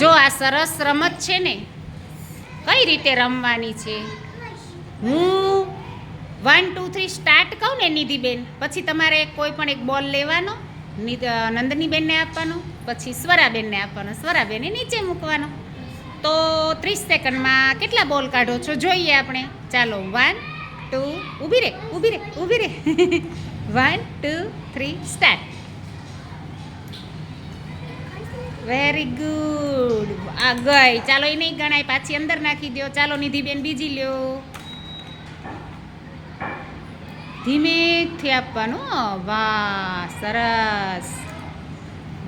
જો આ સરસ રમત છે ને, કઈ રીતે રમવાની છે? હું 1 2 3 સ્ટાર્ટ કહું ને નિધિબેન, પછી તમારે કોઈ પણ એક બોલ લેવાનો, નંદનીબેનને આપવાનો, પછી સ્વરાબેનને આપવાનો, સ્વરાબેને નીચે મૂકવાનો. તો 30 સેકન્ડમાં કેટલા બોલ કાઢો છો જોઈએ આપણે. ચાલો 1 2 ઊભી રે ઊભી રે ઊભી રે 1 2 3 સ્ટાર્ટ. Very good. આ ગઈ. ચાલો એ નહીં ગણાય, પાછી અંદર નાખી દો. ચાલો નિધિબેન બીજી લ્યો. ધીમેથી આપવાનું. વાહ સરસ.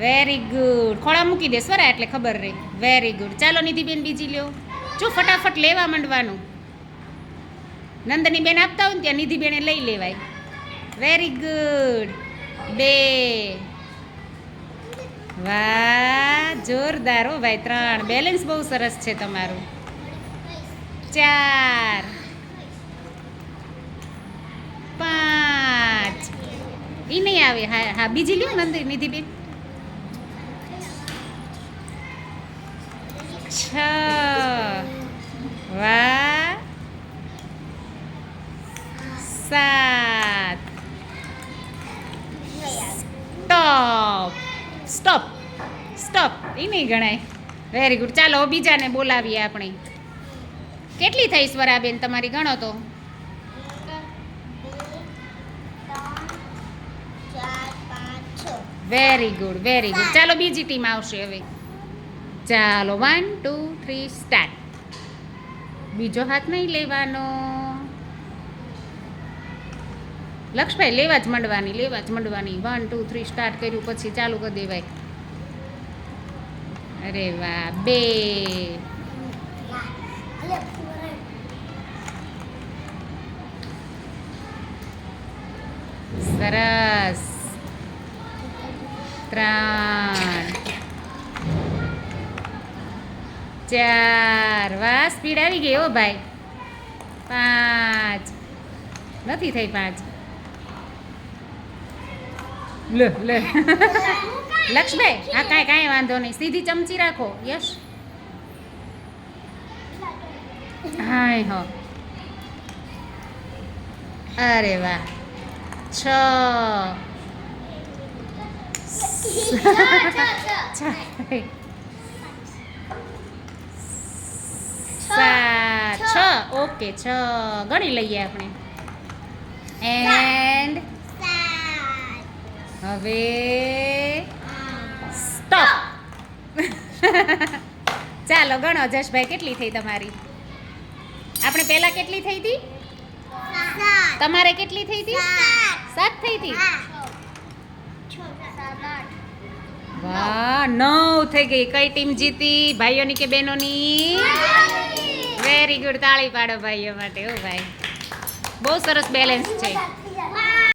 Very good. ખોળા મૂકી દે સ્વરા એટલે ખબર રહે. Very good. ચાલો નિધિબેન બીજી લ્યો. જો ફટાફટ લેવા માંડવાનું. નંદનીબેન આપતા હોય ને ત્યાં નિધિબેને લઈ લેવાય. Very good. 2. વાહ જોરદાર હો ભાઈ. 3. બેલેન્સ બહુ સરસ છે તમારું. 4 5. ઈ નહીં આવે. હા હા બીજી લ્યો નિધિબેન. 6. વાહ 7. Stop stop. એ નહીં ગણાય. Very good. ચાલો બીજાને બોલાવીએ આપણે. કેટલી થઈ સ્વરાબેન તમારી? ગણો તો. 4 5 6. Very good very good. ચાલો બીજી ટીમ આવશે હવે. ચાલો 1 2 3 સ્ટાર્ટ. બીજો હાથ નહીં લેવાનો. લક્ષભાઈ લેવા જ માંડવાની, લેવા જ માંડવાની. 1 2 3 સ્ટાર્ટ કર્યું પછી ચાલુ કરી દેવાય. અરે વાહ. 2 સરસ. 3 4. વાહ સ્પીડ આવી ગઈ હો ભાઈ. 5 નથી થઈ. 5 લે લે લક્ષભાઈ. હા કાંઈ કાંઈ વાંધો નહીં. સીધી ચમચી રાખો. યશ. હાય હો. અરે વાહ. 6 6. ઓકે 6 ગણી લઈએ આપણે. એન્ડ હવે સ્ટોપ. ચાલો ગણો જશભાઈ કેટલી થઈ તમારી? આપણે પહેલા કેટલી થઈ હતી? તમારે કેટલી થઈ હતી? 7 થઈ હતી. વાહ 9 થઈ ગઈ. કઈ ટીમ જીતી? ભાઈઓની કે બહેનોની? Very good. તાળી પાડો ભાઈઓ માટે. ઓ ભાઈ બહુ સરસ બેલેન્સ છે.